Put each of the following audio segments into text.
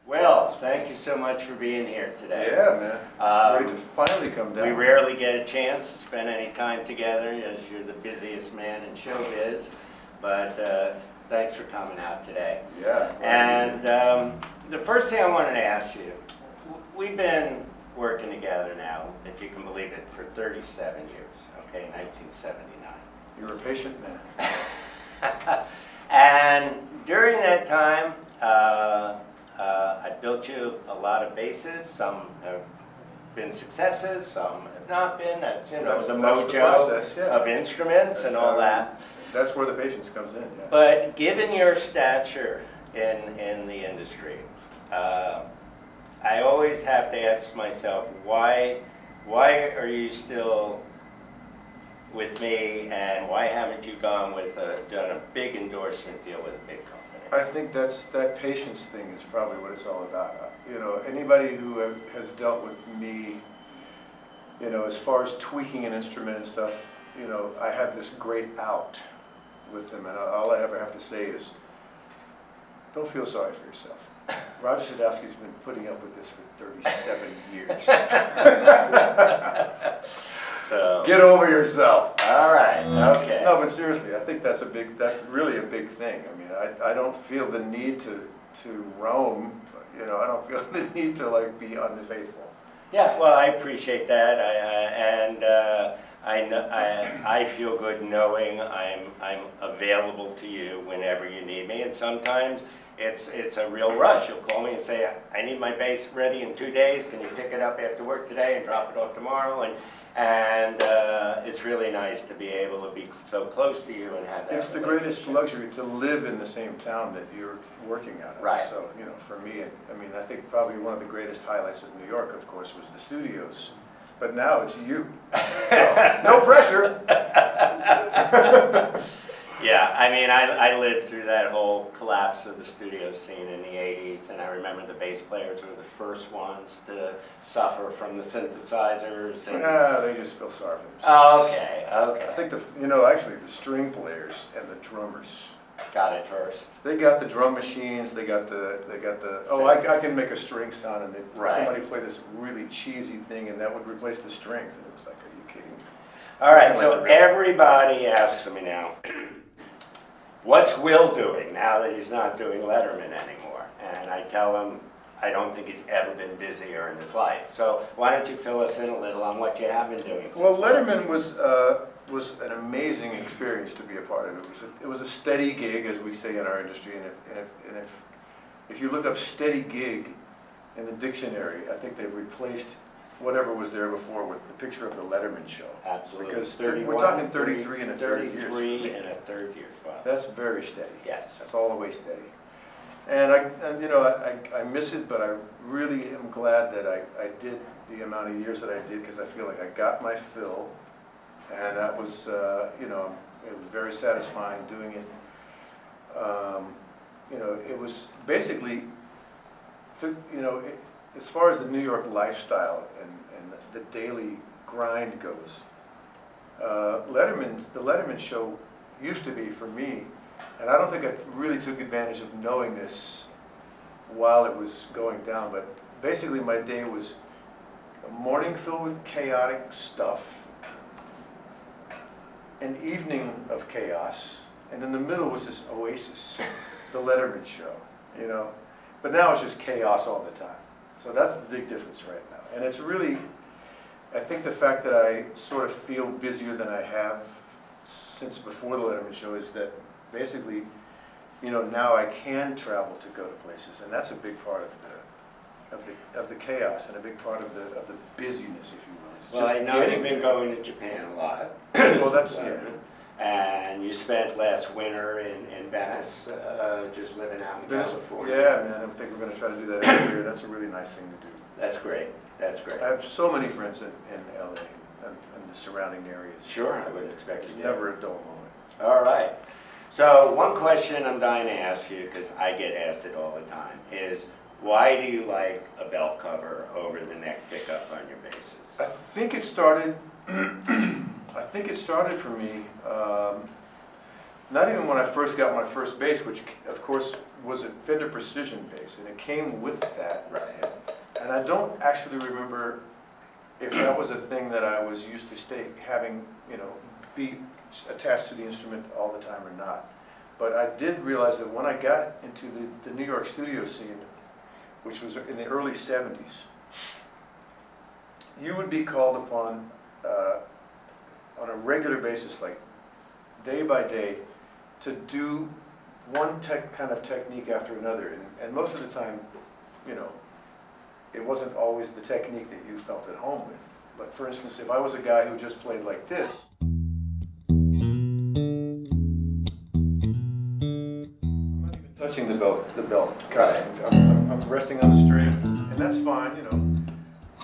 Well, thank you so much for being here today. Yeah, man. It's great to finally come down. We rarely get a chance to spend any time together, as you're the busiest man in showbiz. But thanks for coming out today. Yeah. And the first thing I wanted to ask you, we've been working together now, if you can believe it, for 37 years, okay, 1979. You're a patient man. And during that time, I built you a lot of bases. Some have been successes, some have not been. That's, you know, the mojo of instruments and all that. That's where the patience comes in. Yeah. But given your stature in the industry, I always have to ask myself, why are you still with me, and why haven't you gone with done a big endorsement deal with a big company? I think that patience thing is probably what it's all about. You know, anybody who has dealt with me, you know, as far as tweaking an instrument and stuff, you know, I have this great out with them, and all I ever have to say is, don't feel sorry for yourself. Roger Sadowsky's been putting up with this for 37 years. So get over yourself. All right. Okay. No, but seriously, I think that's really a big thing. I mean, I don't feel the need to roam. You know, I don't feel the need to like be unfaithful. Yeah. Well, I appreciate that. I feel good knowing I'm available to you whenever you need me, and sometimes it's a real rush. You'll call me and say, I need my bass ready in 2 days. Can you pick it up after work today and drop it off tomorrow? And it's really nice to be able to be so close to you and have that. It's the greatest luxury to live in the same town that you're working out of. Right. So, you know, for me, I mean, I think probably one of the greatest highlights of New York, of course, was the studios. But now it's you. So, no pressure. Yeah, I mean, I lived through that whole collapse of the studio scene in the 80s, and I remember the bass players were the first ones to suffer from the synthesizers. And They just feel sorry for themselves. Oh, okay. I think actually the string players and the drummers got it first. They got the drum machines. They got the. Oh, I can make a string sound, and somebody play this really cheesy thing, and that would replace the strings, and it was like, are you kidding me? All right, so everybody asks me now, what's Will doing now that he's not doing Letterman anymore? And I tell him I don't think he's ever been busier in his life. So why don't you fill us in a little on what you have been doing? Well, Letterman was an amazing experience to be a part of. It was a steady gig, as we say in our industry, and if you look up steady gig in the dictionary, I think they've replaced whatever was there before with the picture of the Letterman show. Absolutely. Because we're talking 33 and a third years. 33 and a third year. Wow. That's very steady. Yes. That's all the way steady. And I miss it, but I really am glad that I did the amount of years that I did, because I feel like I got my fill, and that was it was very satisfying doing it. It was basically, as far as the New York lifestyle and the daily grind goes, the Letterman show used to be for me, and I don't think I really took advantage of knowing this while it was going down, but basically my day was a morning filled with chaotic stuff, an evening of chaos, and in the middle was this oasis, the Letterman show, But now it's just chaos all the time. So that's the big difference right now. And it's really, I think the fact that I sort of feel busier than I have since before the Letterman show is that basically, now I can travel to go to places, and that's a big part of the chaos and a big part of the busyness, if you will. Well, I know you've been going to Japan a lot. Well, that's yeah. And you spent last winter in Venice, just living out in California. Yeah, man, I think we're going to try to do that every year. That's a really nice thing to do. That's great. That's great. I have so many friends in LA and the surrounding areas. Sure, I would expect It's you never a dull moment. All right. So one question I'm dying to ask you, because I get asked it all the time, is why do you like a belt cover over the neck pickup on your basses? I think it started. I think it started for me. Not even when I first got my first bass, which of course was a Fender Precision bass, and it came with that. Right. And I don't actually remember if that was a thing that I was used to having, be attached to the instrument all the time or not. But I did realize that when I got into the New York studio scene, which was in the early 70s, you would be called upon on a regular basis, like day by day, to do one kind of technique after another. And most of the time, it wasn't always the technique that you felt at home with. But for instance, if I was a guy who just played like this, I'm not even touching the belt. Right. I'm resting on the string, and that's fine,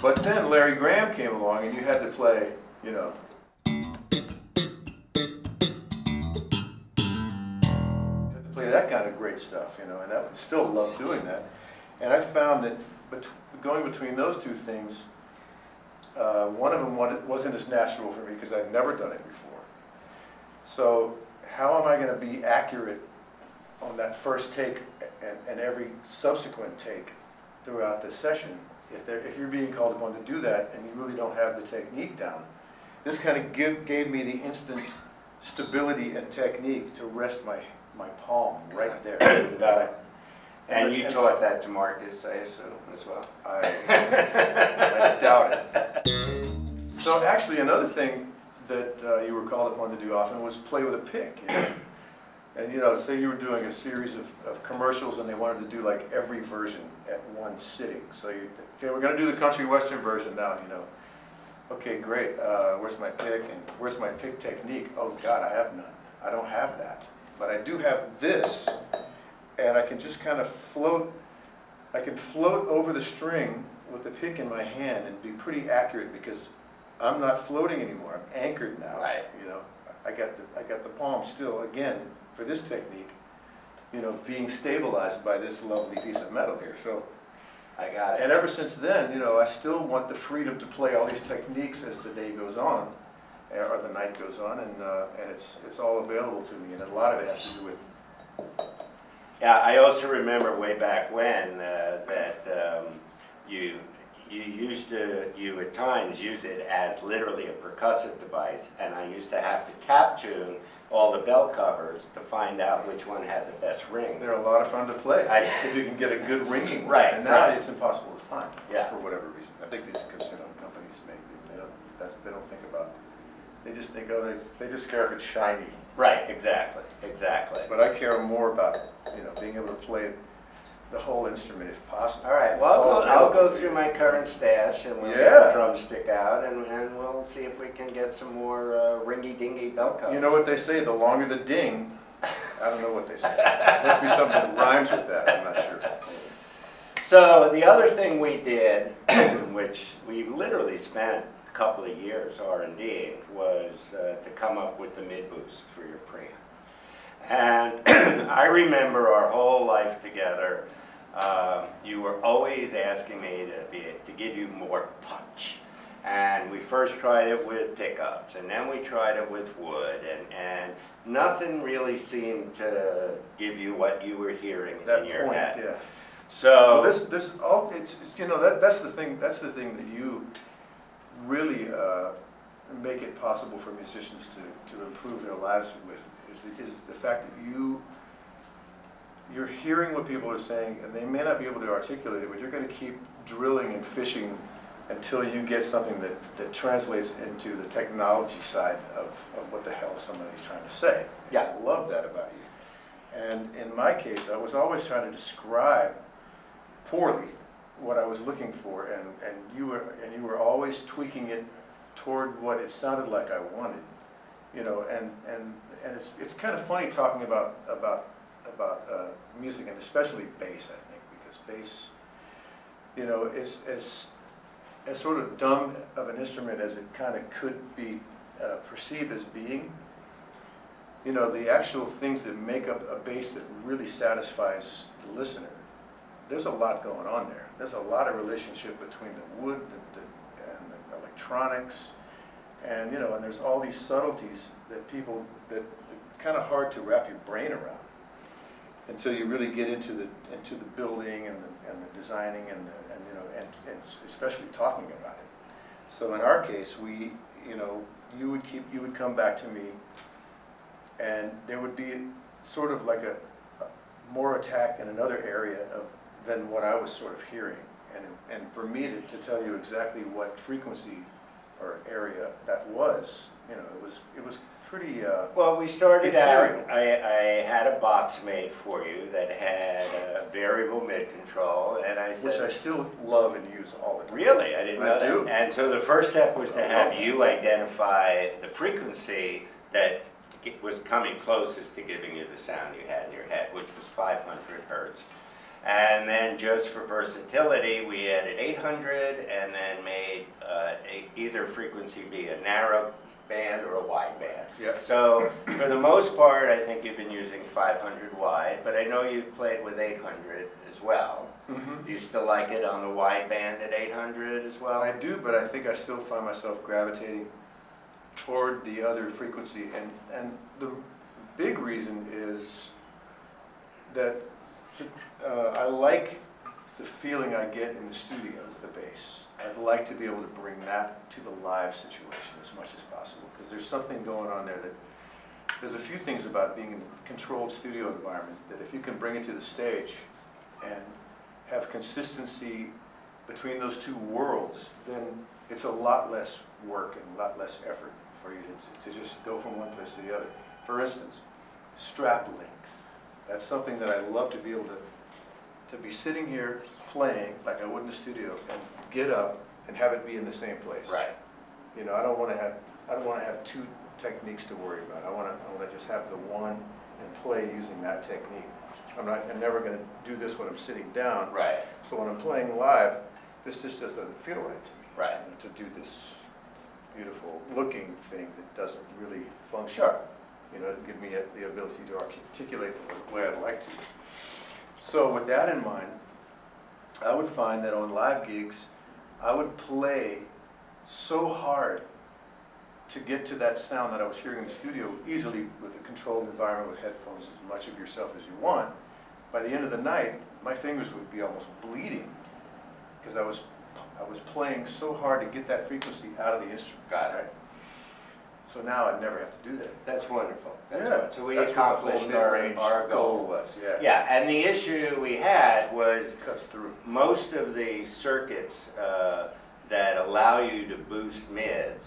But then Larry Graham came along, and you had to play, You had to play that kind of great stuff, and I still love doing that. And I found that going between those two things, one of them wasn't as natural for me because I'd never done it before. So how am I going to be accurate on that first take and every subsequent take throughout the session if you're being called upon to do that and you really don't have the technique down? This kind of gave me the instant stability and technique to rest my palm right there. Got it. And you taught that to Marcus, I assume, as well? I doubt it. So actually, another thing that you were called upon to do often was play with a pick. And say you were doing a series of commercials and they wanted to do like every version at one sitting. So okay, we're going to do the country western version now. Okay, great. Where's my pick and where's my pick technique? Oh God, I have none. I don't have that. But I do have this. And I can just kind of float, I can float over the string with the pick in my hand and be pretty accurate because I'm not floating anymore. I'm anchored now. Right. I got the palm still, again, for this technique, being stabilized by this lovely piece of metal here. So I got it. And ever since then, I still want the freedom to play all these techniques as the day goes on, or the night goes on, and it's all available to me, and a lot of it has to do with. Yeah, I also remember way back when you at times use it as literally a percussive device, and I used to have to tap tune all the belt covers to find out which one had the best ring. They're a lot of fun to play if you can get a good ringing one. Right. And now it's impossible to find Yeah. for whatever reason. I think it's because companies they don't think about. They just think they just care if it's shiny. Right. Exactly. But I care more about being able to play the whole instrument if possible. All right. Well, I'll go through my current stash and we'll get the drumstick out and we'll see if we can get some more ringy-dingy belt covers. You know what they say? The longer the ding. I don't know what they say. Must be something that rhymes with that. I'm not sure. So the other thing we did, which we literally spent a couple of years R&D, was to come up with the mid-boost for your preamp. And I remember our whole life together, you were always asking me to give you more punch. And we first tried it with pickups, and then we tried it with wood, and nothing really seemed to give you what you were hearing in your head. Yeah. So this all it's that's the thing that you really make it possible for musicians to improve their lives with is the fact that you're hearing what people are saying, and they may not be able to articulate it, but you're going to keep drilling and fishing until you get something that translates into the technology side of what the hell somebody's trying to say. Yeah. I love that about you. And in my case, I was always trying to describe poorly what I was looking for, and you were always tweaking it toward what it sounded like I wanted. you know, and it's kind of funny talking about music, and especially bass, I think, because bass, you know, is as sort of dumb of an instrument as it kind of could be perceived as being. You know, the actual things that make up a bass that really satisfies the listener, there's a lot going on there. There's a lot of relationship between the wood and the electronics, and you know, and there's all these subtleties that that kind of hard to wrap your brain around until you really get into the building and the designing and you know, and especially talking about it. So in our case, we, you know, you would come back to me, and there would be sort of like a more attack in another area than what I was sort of hearing, and for me to tell you exactly what frequency or area that was, you know, it was pretty Well, we started ethereal. out, I had a box made for you that had a variable mid control, and I said, which I still love and use all the time. really? I didn't know I that. do. And so the first step was to I have love you identify the frequency that was coming closest to giving you the sound you had in your head, which was 500 hertz. And then just for versatility, we added 800 and then made either frequency be a narrow band or a wide band. Yeah. So for the most part, I think you've been using 500 wide, but I know you've played with 800 as well. Mm-hmm. Do you still like it on the wide band at 800 as well? I do, but I think I still find myself gravitating toward the other frequency, and the big reason is that I like the feeling I get in the studio with the bass. I'd like to be able to bring that to the live situation as much as possible, because there's something going on there that, there's a few things about being in a controlled studio environment that if you can bring it to the stage and have consistency between those two worlds, then it's a lot less work and a lot less effort for you to just go from one place to the other. For instance, strap length. That's something that I love to be able to be sitting here playing like I would in the studio and get up and have it be in the same place. Right. You know, I don't want to have two techniques to worry about. I want to just have the one and play using that technique. I'm never going to do this when I'm sitting down. Right. So when I'm playing live, this just doesn't feel right to me. Right. You know, to do this beautiful looking thing that doesn't really function. Sure. You know, give me the ability to articulate the way I'd like to. So with that in mind, I would find that on live gigs, I would play so hard to get to that sound that I was hearing in the studio easily with a controlled environment with headphones, as much of yourself as you want. By the end of the night, my fingers would be almost bleeding because I was playing so hard to get that frequency out of the instrument. Got it. Right? So now I'd never have to do that. That's wonderful. That's Yeah, wonderful. So we that's what the whole accomplished mid-range our goal. was. Yeah. Yeah, and the issue we had was It cuts through. most of the circuits that allow you to boost mids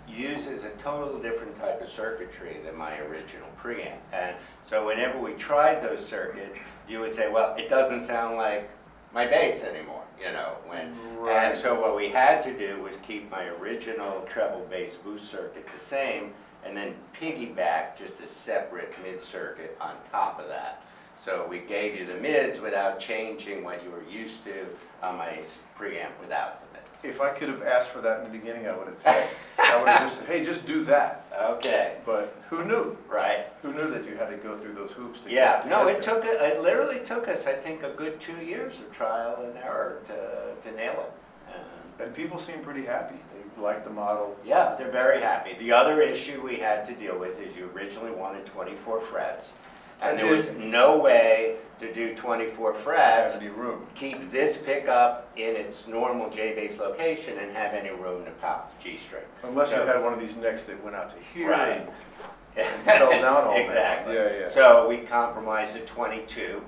uses a total different type of circuitry than my original preamp. And so whenever we tried those circuits, you would say, well, it doesn't sound like my bass anymore, you know. Right. And so what we had to do was keep my original treble bass boost circuit the same, and then piggyback just a separate mid circuit on top of that. So we gave you the mids without changing what you were used to on my preamp without the mids. If I could have asked for that in the beginning, I would have just said, hey, just do that. Okay, But who knew? right. Who knew that you had to go through those hoops to Yeah, get no, there? it literally took us, I think, a good 2 years of trial and error to nail it. And people seem pretty happy. They like the model. Yeah, they're very happy. The other issue we had to deal with is you originally wanted 24 frets, and I there was did. no way to do 24 frets, Have any room. keep this pickup in its normal J-bass location, and have any room to pop the G string. Unless you So- had one of these necks that went out to here. Right. And fell down all night. Exactly. Yeah, yeah. So we compromised at 22,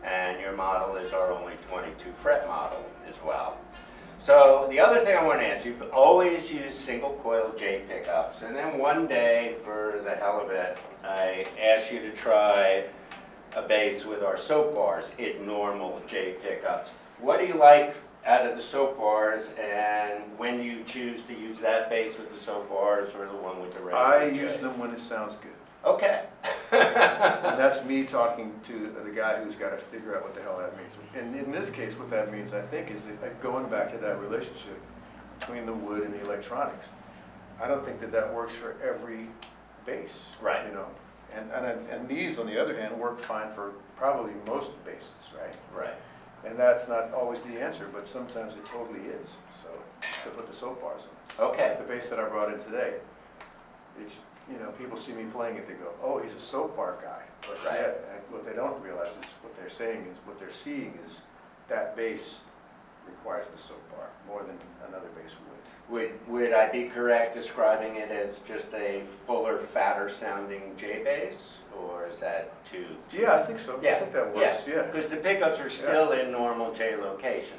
and your model is our only 22 fret model as well. So the other thing I want to ask, you've always used single coil J pickups, and then one day, for the hell of it, I asked you to try a bass with our soap bars in normal J pickups. What do you like out of the soap bars, and when you choose to use that bass with the soap bars or the one with the regular I J? use them when it sounds good. Okay. And that's me talking to the guy who's got to figure out what the hell that means. And in this case, what that means, I think, is going back to that relationship between the wood and the electronics. I don't think that that works for every bass. Right. You know, and these, on the other hand, work fine for probably most basses, right? Right. And that's not always the answer, but sometimes it totally is. So to put the soap bars on. Okay. The bass that I brought in today, it's, you know, people see me playing it, they go, "Oh, he's a soap bar guy." But Right. yeah, and what they don't realize is what they're saying is, what they're seeing is that bass requires the soap bar more than another bass would. Would I be correct describing it as just a fuller, fatter sounding J bass, or is that too? Yeah, I think so. I think that works. Yeah. Because the pickups are still in normal J location.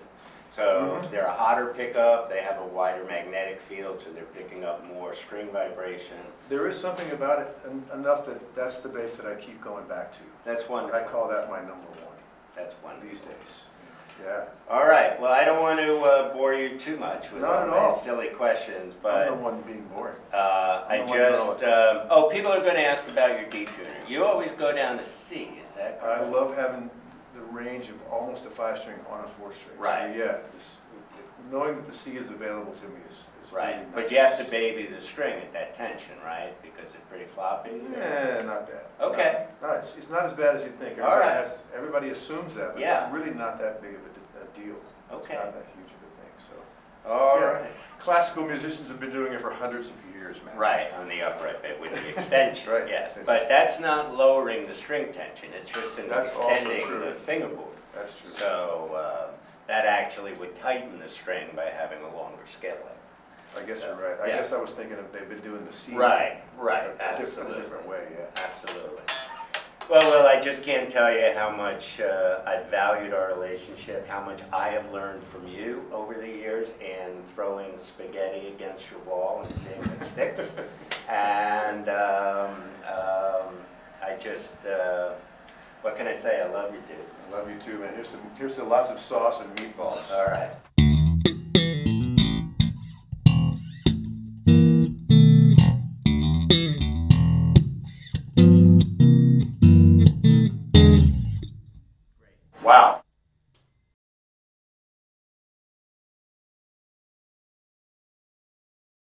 So they're a hotter pickup, they have a wider magnetic field, so they're picking up more string vibration. There is something about it enough that that's the bass that I keep going back to. That's wonderful. I call that my number one That's wonderful. these days. Yeah. All right, well, I don't want to bore you too much with Not all at my all. silly questions, I'm but the one being boring. I I'm the one doing all just, the oh, people are going to ask about your D tuner. You always go down to C, is that correct? I love having the range of almost a 5-string on a 4-string. Right. So yeah, knowing that the C is available to me is Right, really nice. but you have to baby the string at that tension, right? Because it's pretty floppy. Yeah, not bad. Okay. No, it's not as bad as you think. All right. Everybody assumes that, but Yeah. it's really not that big of a deal. Okay. It's not that huge of a thing, so. All Yeah. right. Classical musicians have been doing it for hundreds of years, man. Right, on the upright bit with the extension, Right. yes. That's But just- that's not lowering the string tension, it's just That's also extending true. the fingerboard. That's true. So that actually would tighten the string by having a longer scale length. I guess you're right. I Yeah. guess I was thinking of they've been doing the C. Right, right, A absolutely. different way, yeah. Absolutely. Well, I just can't tell you how much I've valued our relationship, how much I have learned from you over the years, and throwing spaghetti against your wall and seeing if it sticks. And I just, what can I say? I love you, dude. I love you too, man. Here's to lots of sauce and meatballs. All right.